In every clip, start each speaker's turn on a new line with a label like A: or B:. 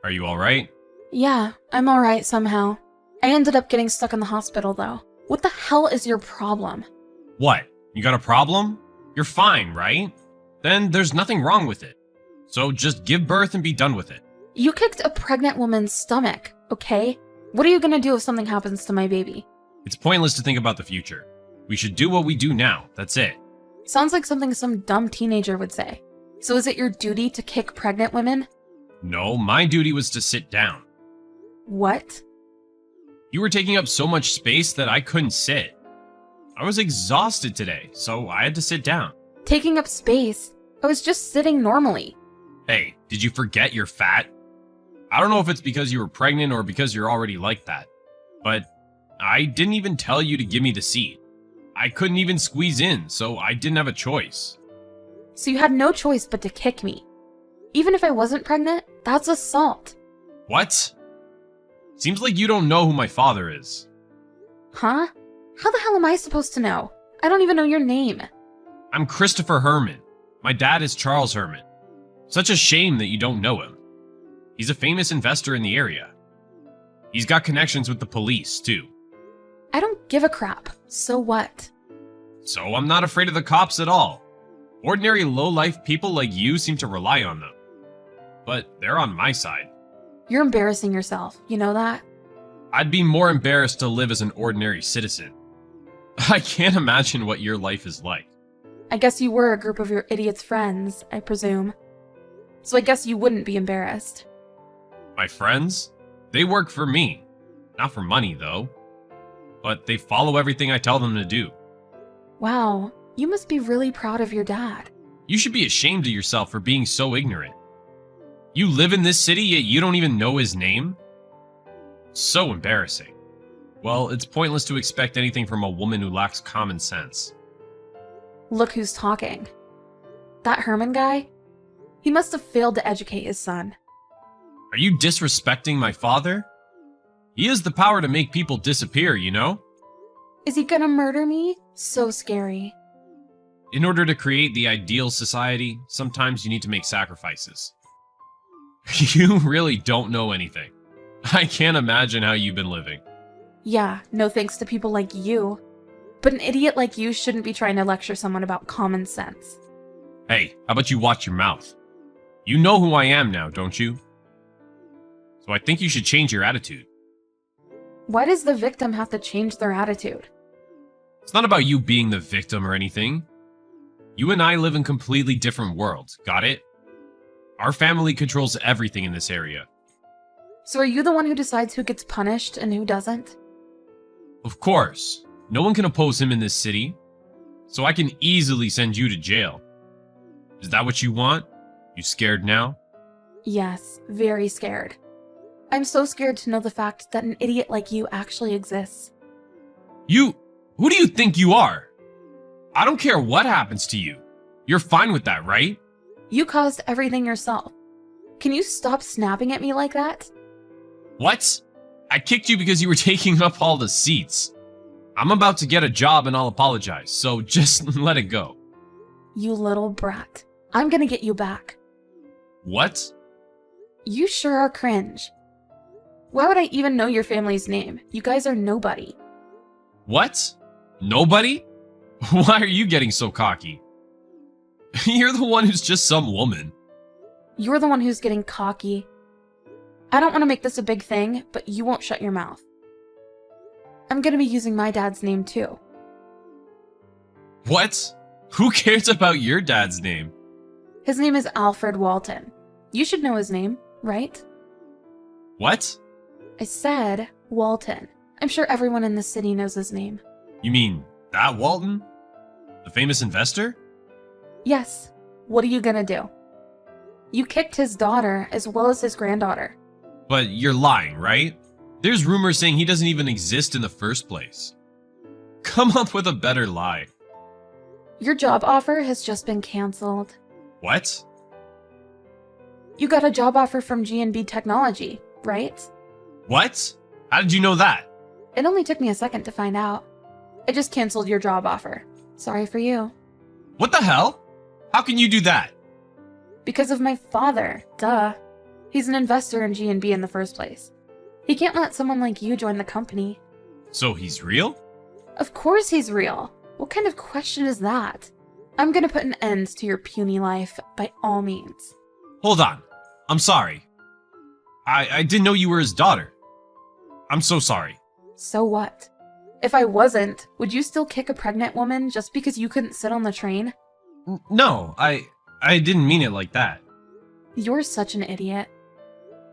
A: Are you alright?
B: Yeah, I'm alright somehow. I ended up getting stuck in the hospital though. What the hell is your problem?
A: What? You got a problem? You're fine, right? Then there's nothing wrong with it. So just give birth and be done with it.
B: You kicked a pregnant woman's stomach, okay? What are you gonna do if something happens to my baby?
A: It's pointless to think about the future. We should do what we do now, that's it.
B: Sounds like something some dumb teenager would say. So is it your duty to kick pregnant women?
A: No, my duty was to sit down.
B: What?
A: You were taking up so much space that I couldn't sit. I was exhausted today, so I had to sit down.
B: Taking up space? I was just sitting normally.
A: Hey, did you forget you're fat? I don't know if it's because you were pregnant or because you're already like that, but I didn't even tell you to give me the seat. I couldn't even squeeze in, so I didn't have a choice.
B: So you had no choice but to kick me. Even if I wasn't pregnant, that's assault.
A: What? Seems like you don't know who my father is.
B: Huh? How the hell am I supposed to know? I don't even know your name.
A: I'm Christopher Herman. My dad is Charles Herman. Such a shame that you don't know him. He's a famous investor in the area. He's got connections with the police, too.
B: I don't give a crap. So what?
A: So I'm not afraid of the cops at all. Ordinary low-life people like you seem to rely on them. But they're on my side.
B: You're embarrassing yourself, you know that?
A: I'd be more embarrassed to live as an ordinary citizen. I can't imagine what your life is like.
B: I guess you were a group of your idiot's friends, I presume. So I guess you wouldn't be embarrassed.
A: My friends? They work for me. Not for money, though. But they follow everything I tell them to do.
B: Wow, you must be really proud of your dad.
A: You should be ashamed of yourself for being so ignorant. You live in this city, yet you don't even know his name? So embarrassing. Well, it's pointless to expect anything from a woman who lacks common sense.
B: Look who's talking. That Herman guy? He must have failed to educate his son.
A: Are you disrespecting my father? He has the power to make people disappear, you know?
B: Is he gonna murder me? So scary.
A: In order to create the ideal society, sometimes you need to make sacrifices. You really don't know anything. I can't imagine how you've been living.
B: Yeah, no thanks to people like you. But an idiot like you shouldn't be trying to lecture someone about common sense.
A: Hey, how about you watch your mouth? You know who I am now, don't you? So I think you should change your attitude.
B: Why does the victim have to change their attitude?
A: It's not about you being the victim or anything. You and I live in completely different worlds, got it? Our family controls everything in this area.
B: So are you the one who decides who gets punished and who doesn't?
A: Of course. No one can oppose him in this city. So I can easily send you to jail. Is that what you want? You scared now?
B: Yes, very scared. I'm so scared to know the fact that an idiot like you actually exists.
A: Who do you think you are? I don't care what happens to you. You're fine with that, right?
B: You caused everything yourself. Can you stop snapping at me like that?
A: What? I kicked you because you were taking up all the seats. I'm about to get a job and I'll apologize, so just let it go.
B: You little brat. I'm gonna get you back.
A: What?
B: You sure are cringe. Why would I even know your family's name? You guys are nobody.
A: What? Nobody? Why are you getting so cocky? You're the one who's just some woman.
B: You're the one who's getting cocky. I don't want to make this a big thing, but you won't shut your mouth. I'm gonna be using my dad's name too.
A: What? Who cares about your dad's name?
B: His name is Alfred Walton. You should know his name, right?
A: What?
B: I said Walton. I'm sure everyone in the city knows his name.
A: You mean that Walton? The famous investor?
B: Yes. What are you gonna do? You kicked his daughter as well as his granddaughter.
A: But you're lying, right? There's rumors saying he doesn't even exist in the first place. Come up with a better lie.
B: Your job offer has just been canceled.
A: What?
B: You got a job offer from G&B Technology, right?
A: What? How did you know that?
B: It only took me a second to find out. I just canceled your job offer. Sorry for you.
A: What the hell? How can you do that?
B: Because of my father, duh. He's an investor in G&B in the first place. He can't let someone like you join the company.
A: So he's real?
B: Of course he's real. What kind of question is that? I'm gonna put an end to your puny life by all means.
A: Hold on. I'm sorry. I didn't know you were his daughter. I'm so sorry.
B: So what? If I wasn't, would you still kick a pregnant woman just because you couldn't sit on the train?
A: No, I didn't mean it like that.
B: You're such an idiot.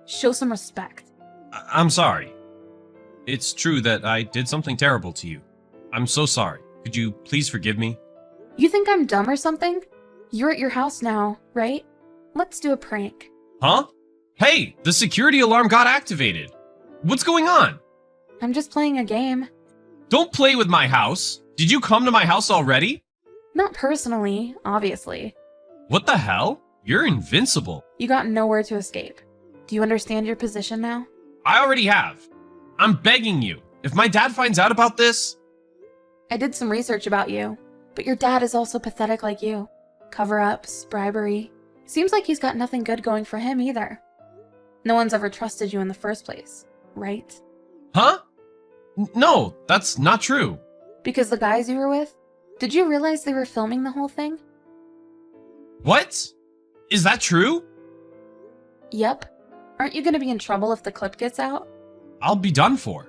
B: Show some respect.
A: I'm sorry. It's true that I did something terrible to you. I'm so sorry. Could you please forgive me?
B: You think I'm dumb or something? You're at your house now, right? Let's do a prank.
A: Huh? Hey, the security alarm got activated. What's going on?
B: I'm just playing a game.
A: Don't play with my house. Did you come to my house already?
B: Not personally, obviously.
A: What the hell? You're invincible.
B: You got nowhere to escape. Do you understand your position now?
A: I already have. I'm begging you. If my dad finds out about this...
B: I did some research about you, but your dad is also pathetic like you. Cover-ups, bribery. Seems like he's got nothing good going for him either. No one's ever trusted you in the first place, right?
A: Huh? No, that's not true.
B: Because the guys you were with? Did you realize they were filming the whole thing?
A: What? Is that true?
B: Yep. Aren't you gonna be in trouble if the clip gets out?
A: I'll be done for.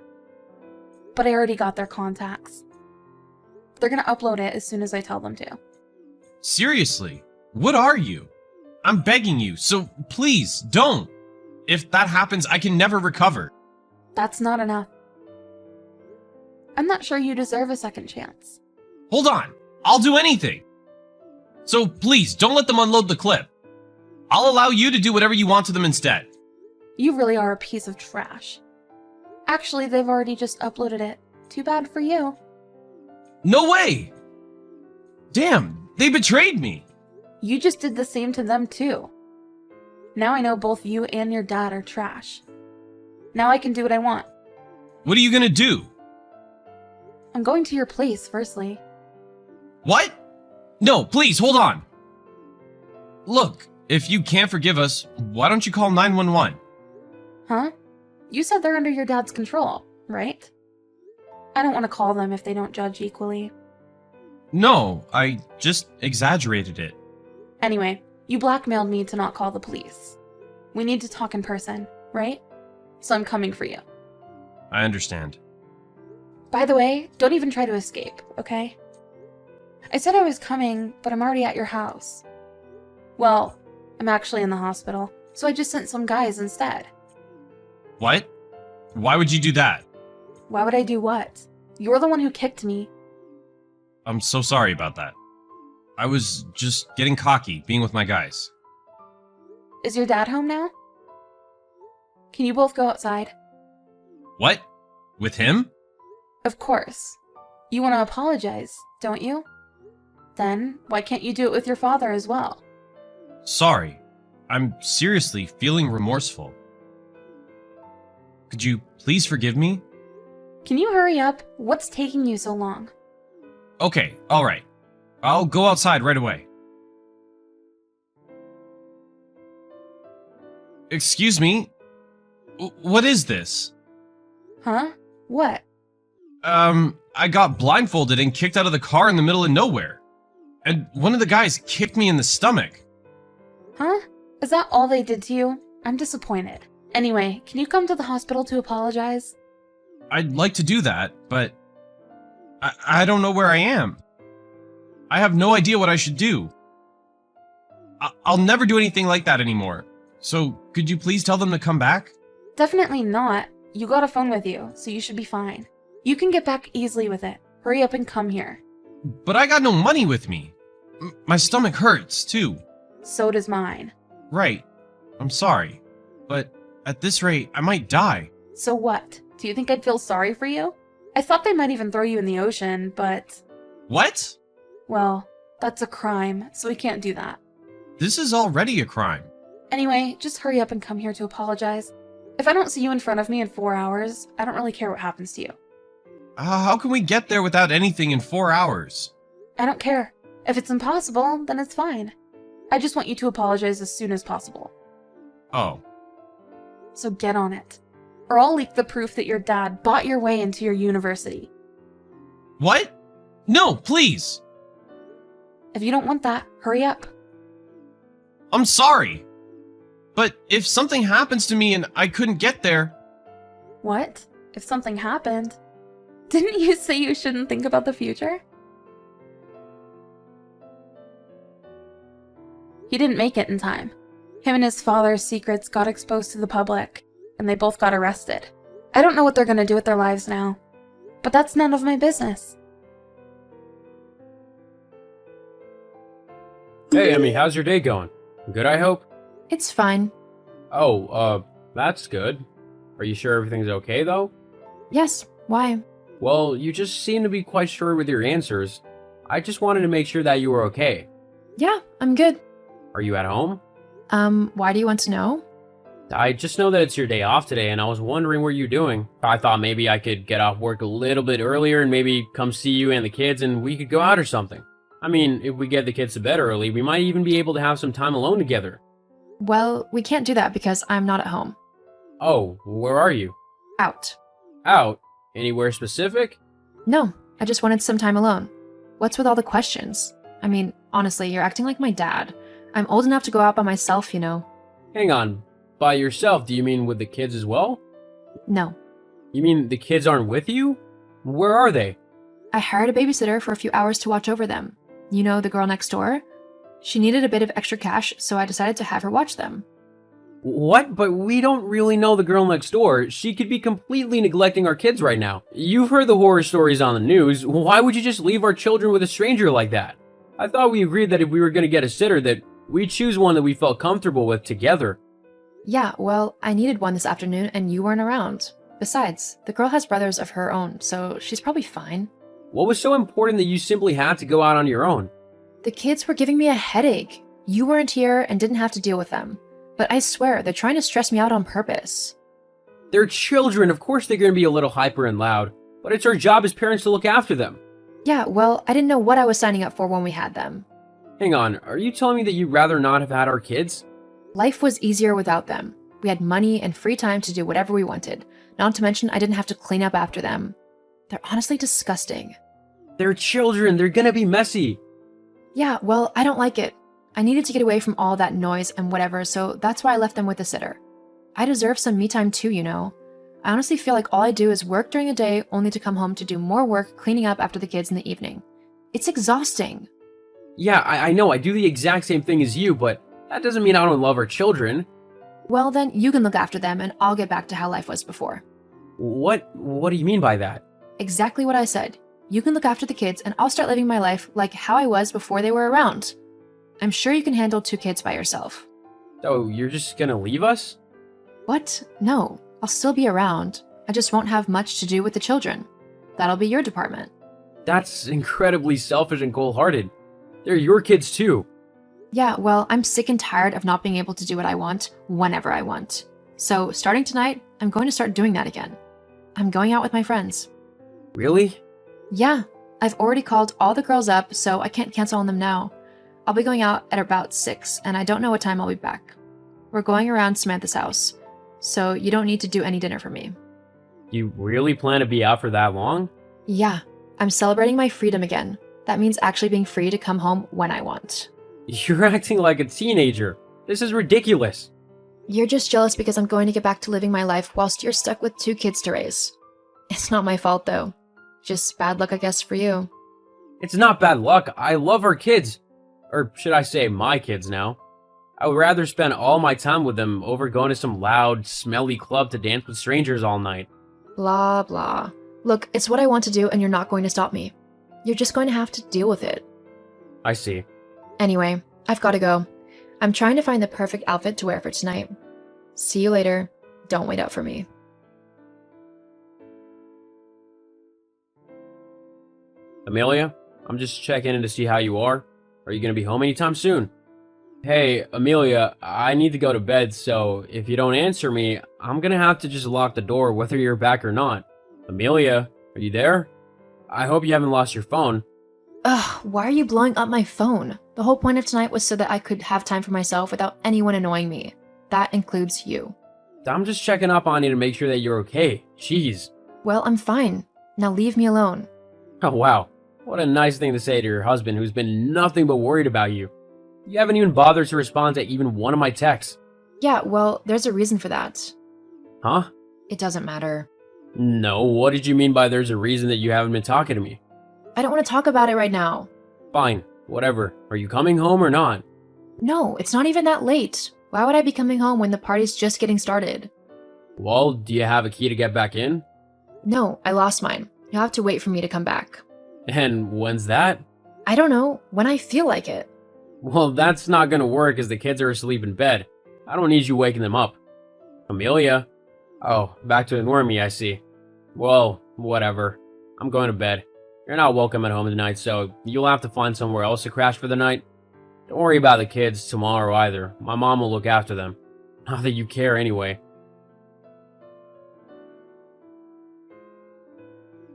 B: But I already got their contacts. They're gonna upload it as soon as I tell them to.
A: Seriously, what are you? I'm begging you, so please don't. If that happens, I can never recover.
B: That's not enough. I'm not sure you deserve a second chance.
A: Hold on, I'll do anything. So please, don't let them unload the clip. I'll allow you to do whatever you want to them instead.
B: You really are a piece of trash. Actually, they've already just uploaded it. Too bad for you.
A: No way! Damn, they betrayed me.
B: You just did the same to them too. Now I know both you and your dad are trash. Now I can do what I want.
A: What are you gonna do?
B: I'm going to your place, firstly.
A: What? No, please, hold on. Look, if you can't forgive us, why don't you call 911?
B: Huh? You said they're under your dad's control, right? I don't want to call them if they don't judge equally.
A: No, I just exaggerated it.
B: Anyway, you blackmailed me to not call the police. We need to talk in person, right? So I'm coming for you.
A: I understand.
B: By the way, don't even try to escape, okay? I said I was coming, but I'm already at your house. Well, I'm actually in the hospital, so I just sent some guys instead.
A: What? Why would you do that?
B: Why would I do what? You're the one who kicked me.
A: I'm so sorry about that. I was just getting cocky, being with my guys.
B: Is your dad home now? Can you both go outside?
A: What? With him?
B: Of course. You want to apologize, don't you? Then, why can't you do it with your father as well?
A: Sorry. I'm seriously feeling remorseful. Could you please forgive me?
B: Can you hurry up? What's taking you so long?
A: Okay, alright. I'll go outside right away. Excuse me? What is this?
B: Huh? What?
A: I got blindfolded and kicked out of the car in the middle of nowhere. And one of the guys kicked me in the stomach.
B: Huh? Is that all they did to you? I'm disappointed. Anyway, can you come to the hospital to apologize?
A: I'd like to do that, but I don't know where I am. I have no idea what I should do. I'll never do anything like that anymore. So, could you please tell them to come back?
B: Definitely not. You got a phone with you, so you should be fine. You can get back easily with it. Hurry up and come here.
A: But I got no money with me. My stomach hurts, too.
B: So does mine.
A: Right. I'm sorry. But at this rate, I might die.
B: So what? Do you think I'd feel sorry for you? I thought they might even throw you in the ocean, but...
A: What?
B: Well, that's a crime, so we can't do that.
A: This is already a crime.
B: Anyway, just hurry up and come here to apologize. If I don't see you in front of me in 4 hours, I don't really care what happens to you.
A: How can we get there without anything in 4 hours?
B: I don't care. If it's impossible, then it's fine. I just want you to apologize as soon as possible.
A: Oh,
B: so get on it. Or I'll leak the proof that your dad bought your way into your university.
A: What? No, please.
B: If you don't want that, hurry up.
A: I'm sorry. But if something happens to me and I couldn't get there...
B: What? If something happened? Didn't you say you shouldn't think about the future? He didn't make it in time. Him and his father's secrets got exposed to the public, and they both got arrested. I don't know what they're gonna do with their lives now, but that's none of my business.
C: Hey, Emmy, how's your day going? Good, I hope?
D: It's fine.
C: Oh, that's good. Are you sure everything's okay, though?
D: Yes, why?
C: Well, you just seem to be quite sure with your answers. I just wanted to make sure that you were okay.
D: Yeah, I'm good.
C: Are you at home?
D: Why do you want to know?
C: I just know that it's your day off today, and I was wondering what you're doing. I thought maybe I could get off work a little bit earlier and maybe come see you and the kids, and we could go out or something. I mean, if we get the kids to bed early, we might even be able to have some time alone together.
D: Well, we can't do that because I'm not at home.
C: Oh, where are you?
D: Out.
C: Out? Anywhere specific?
D: No, I just wanted some time alone. What's with all the questions? I mean, honestly, you're acting like my dad. I'm old enough to go out by myself, you know.
C: Hang on. By yourself, do you mean with the kids as well?
D: No.
C: You mean the kids aren't with you? Where are they?
D: I hired a babysitter for a few hours to watch over them. You know, the girl next door? She needed a bit of extra cash, so I decided to have her watch them.
C: What? But we don't really know the girl next door. She could be completely neglecting our kids right now. You've heard the horror stories on the news. Why would you just leave our children with a stranger like that? I thought we agreed that if we were going to get a sitter, that we'd choose one that we felt comfortable with together.
D: Yeah, well, I needed one this afternoon and you weren't around. Besides, the girl has brothers of her own, so she's probably fine.
C: What was so important that you simply had to go out on your own?
D: The kids were giving me a headache. You weren't here and didn't have to deal with them. But I swear, they're trying to stress me out on purpose.
C: They're children, of course they're going to be a little hyper and loud, but it's our job as parents to look after them.
D: Yeah, well, I didn't know what I was signing up for when we had them.
C: Hang on, are you telling me that you'd rather not have had our kids?
D: Life was easier without them. We had money and free time to do whatever we wanted. Not to mention, I didn't have to clean up after them. They're honestly disgusting.
C: They're children, they're gonna be messy.
D: Yeah, well, I don't like it. I needed to get away from all that noise and whatever, so that's why I left them with a sitter. I deserve some me time too, you know. I honestly feel like all I do is work during the day only to come home to do more work cleaning up after the kids in the evening. It's exhausting.
C: Yeah, I know, I do the exact same thing as you, but that doesn't mean I don't love our children.
D: Well, then you can look after them and I'll get back to how life was before.
C: What do you mean by that?
D: Exactly what I said. You can look after the kids and I'll start living my life like how I was before they were around. I'm sure you can handle 2 kids by yourself.
C: So you're just gonna leave us?
D: What? No, I'll still be around. I just won't have much to do with the children. That'll be your department.
C: That's incredibly selfish and cold-hearted. They're your kids too.
D: Yeah, well, I'm sick and tired of not being able to do what I want whenever I want. So starting tonight, I'm going to start doing that again. I'm going out with my friends.
C: Really?
D: Yeah, I've already called all the girls up, so I can't cancel on them now. I'll be going out at about 6, and I don't know what time I'll be back. We're going around Samantha's house, so you don't need to do any dinner for me.
C: You really plan to be out for that long?
D: Yeah, I'm celebrating my freedom again. That means actually being free to come home when I want.
C: You're acting like a teenager. This is ridiculous.
D: You're just jealous because I'm going to get back to living my life whilst you're stuck with 2 kids to raise. It's not my fault, though. Just bad luck, I guess, for you.
C: It's not bad luck. I love our kids. Or should I say my kids now. I would rather spend all my time with them over going to some loud, smelly club to dance with strangers all night.
D: Blah, blah. Look, it's what I want to do and you're not going to stop me. You're just going to have to deal with it.
C: I see.
D: Anyway, I've got to go. I'm trying to find the perfect outfit to wear for tonight. See you later. Don't wait out for me.
C: Amelia, I'm just checking in to see how you are. Are you going to be home anytime soon? Hey, Amelia, I need to go to bed, so if you don't answer me, I'm going to have to just lock the door whether you're back or not. Amelia, are you there? I hope you haven't lost your phone.
D: Ugh, why are you blowing up my phone? The whole point of tonight was so that I could have time for myself without anyone annoying me. That includes you.
C: I'm just checking up on you to make sure that you're okay. Jeez.
D: Well, I'm fine. Now leave me alone.
C: Oh, wow. What a nice thing to say to your husband who's been nothing but worried about you. You haven't even bothered to respond to even one of my texts.
D: Yeah, well, there's a reason for that.
C: Huh?
D: It doesn't matter.
C: No, what did you mean by there's a reason that you haven't been talking to me?
D: I don't want to talk about it right now.
C: Fine, whatever. Are you coming home or not?
D: No, it's not even that late. Why would I be coming home when the party's just getting started?
C: Well, do you have a key to get back in?
D: No, I lost mine. You'll have to wait for me to come back.
C: And when's that?
D: I don't know, when I feel like it.
C: Well, that's not gonna work as the kids are asleep in bed. I don't need you waking them up. Amelia? Oh, back to ignore me, I see. Well, whatever. I'm going to bed. You're not welcome at home tonight, so you'll have to find somewhere else to crash for the night. Don't worry about the kids tomorrow either. My mom will look after them. Not that you care anyway.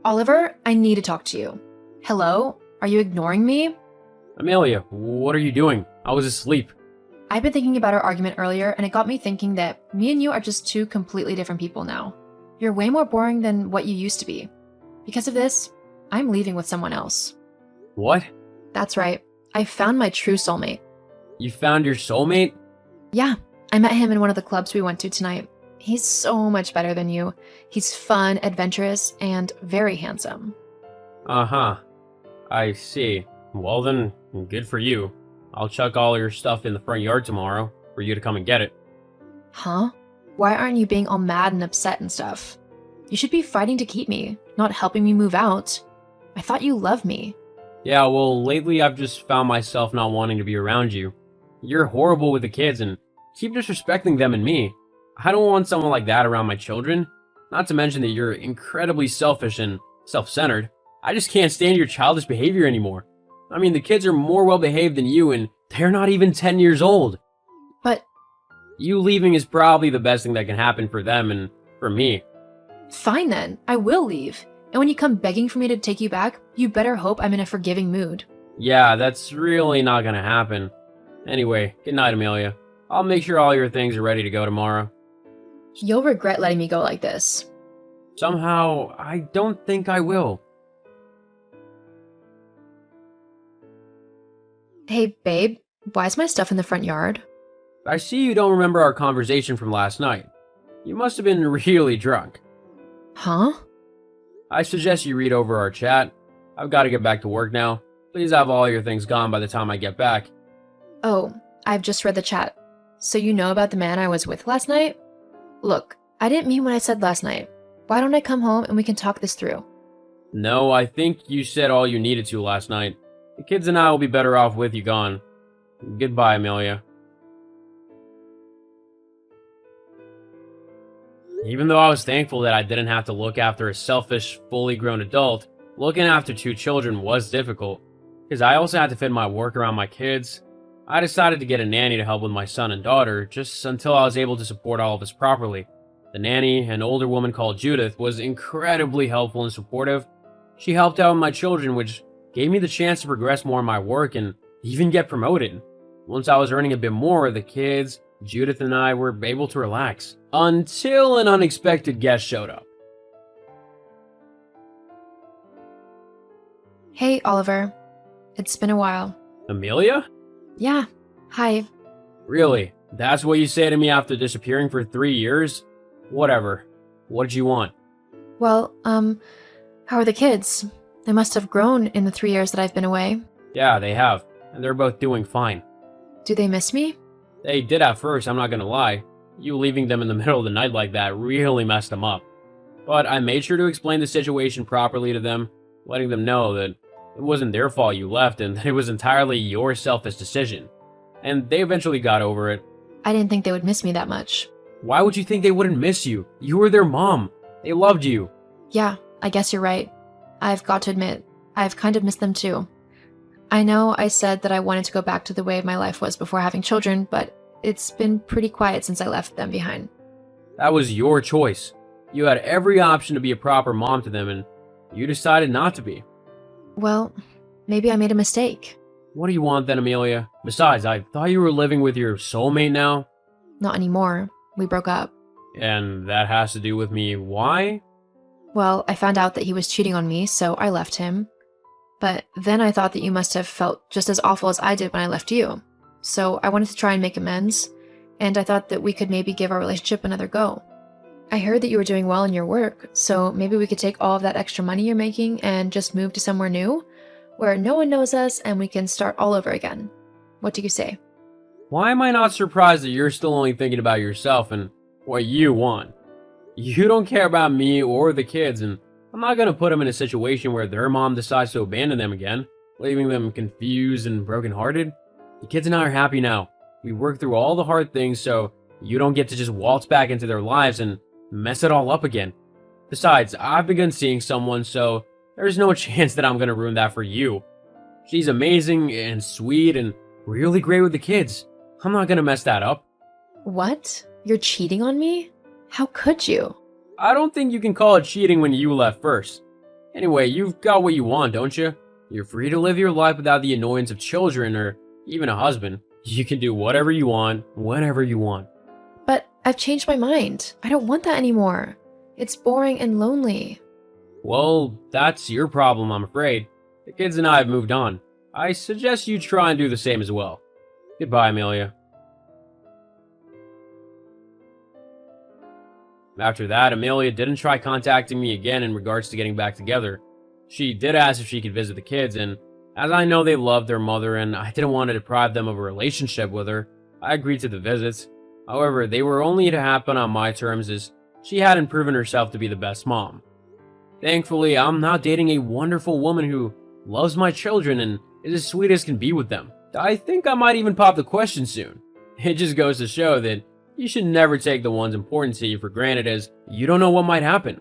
D: Oliver, I need to talk to you. Hello? Are you ignoring me?
C: Amelia, what are you doing? I was asleep.
D: I've been thinking about our argument earlier, and it got me thinking that me and you are just two completely different people now. You're way more boring than what you used to be. Because of this, I'm leaving with someone else.
C: What?
D: That's right. I found my true soulmate.
C: You found your soulmate?
D: Yeah, I met him in one of the clubs we went to tonight. He's so much better than you. He's fun, adventurous, and very handsome.
C: Uh-huh. I see. Well then, good for you. I'll chuck all your stuff in the front yard tomorrow for you to come and get it.
D: Huh? Why aren't you being all mad and upset and stuff? You should be fighting to keep me, not helping me move out. I thought you loved me.
C: Yeah, well, lately I've just found myself not wanting to be around you. You're horrible with the kids and keep disrespecting them and me. I don't want someone like that around my children. Not to mention that you're incredibly selfish and self-centered. I just can't stand your childish behavior anymore. I mean, the kids are more well-behaved than you and they're not even 10 years old.
D: But
C: You leaving is probably the best thing that can happen for them and for me.
D: fine then, I will leave. And when you come begging for me to take you back, you better hope I'm in a forgiving mood.
C: Yeah, that's really not gonna happen. Anyway, good night, Amelia. I'll make sure all your things are ready to go tomorrow.
D: You'll regret letting me go like this.
C: Somehow, I don't think I will.
D: Hey, babe, why is my stuff in the front yard?
C: I see you don't remember our conversation from last night. You must have been really drunk.
D: Huh?
C: I suggest you read over our chat. I've got to get back to work now. Please have all your things gone by the time I get back.
D: Oh, I've just read the chat. So you know about the man I was with last night? Look, I didn't mean what I said last night. Why don't I come home and we can talk this through?
C: No, I think you said all you needed to last night. The kids and I will be better off with you gone. Goodbye, Amelia. Even though I was thankful that I didn't have to look after a selfish, fully grown adult, looking after two children was difficult, because I also had to fit my work around my kids. I decided to get a nanny to help with my son and daughter, just until I was able to support all of us properly. The nanny, an older woman called Judith, was incredibly helpful and supportive. She helped out with my children, which gave me the chance to progress more in my work and even get promoted. Once I was earning a bit more, the kids, Judith and I were able to relax. Until an unexpected guest showed up.
D: Hey, Oliver. It's been a while.
C: Amelia?
D: Yeah. Hi.
C: Really? That's what you say to me after disappearing for 3 years? Whatever. What did you want?
D: Well, how are the kids? They must have grown in the 3 years that I've been away.
C: Yeah, they have. And they're both doing fine.
D: Do they miss me?
C: They did at first, I'm not gonna lie. You leaving them in the middle of the night like that really messed them up. But I made sure to explain the situation properly to them, letting them know that it wasn't their fault you left and that it was entirely your selfish decision. And they eventually got over it.
D: I didn't think they would miss me that much.
C: Why would you think they wouldn't miss you? You were their mom. They loved you.
D: Yeah, I guess you're right. I've got to admit, I've kind of missed them too. I know I said that I wanted to go back to the way my life was before having children, but it's been pretty quiet since I left them behind.
C: That was your choice. You had every option to be a proper mom to them, and you decided not to be.
D: Well, maybe I made a mistake.
C: What do you want then, Amelia? Besides, I thought you were living with your soulmate now.
D: Not anymore. We broke up.
C: And that has to do with me. Why?
D: Well, I found out that he was cheating on me, so I left him. But then I thought that you must have felt just as awful as I did when I left you. So I wanted to try and make amends, and I thought that we could maybe give our relationship another go. I heard that you were doing well in your work, so maybe we could take all of that extra money you're making and just move to somewhere new, where no one knows us and we can start all over again. What do you say?
C: Why am I not surprised that you're still only thinking about yourself and what you want? You don't care about me or the kids, and I'm not gonna put them in a situation where their mom decides to abandon them again, leaving them confused and brokenhearted. The kids and I are happy now. We worked through all the hard things, so you don't get to just waltz back into their lives and mess it all up again. Besides, I've begun seeing someone, so there's no chance that I'm gonna ruin that for you. She's amazing and sweet and really great with the kids. I'm not gonna mess that up.
D: What? You're cheating on me? How could you?
C: I don't think you can call it cheating when you left first. Anyway, you've got what you want, don't you? You're free to live your life without the annoyance of children or even a husband. You can do whatever you want, whenever you want.
D: But I've changed my mind. I don't want that anymore. It's boring and lonely.
C: Well, that's your problem, I'm afraid. The kids and I have moved on. I suggest you try and do the same as well. Goodbye, Amelia. After that, Amelia didn't try contacting me again in regards to getting back together. She did ask if she could visit the kids, and as I know they loved their mother and I didn't want to deprive them of a relationship with her, I agreed to the visits. However, they were only to happen on my terms as she hadn't proven herself to be the best mom. Thankfully, I'm now dating a wonderful woman who loves my children and is as sweet as can be with them. I think I might even pop the question soon. It just goes to show that you should never take the ones important to you for granted, as you don't know what might happen.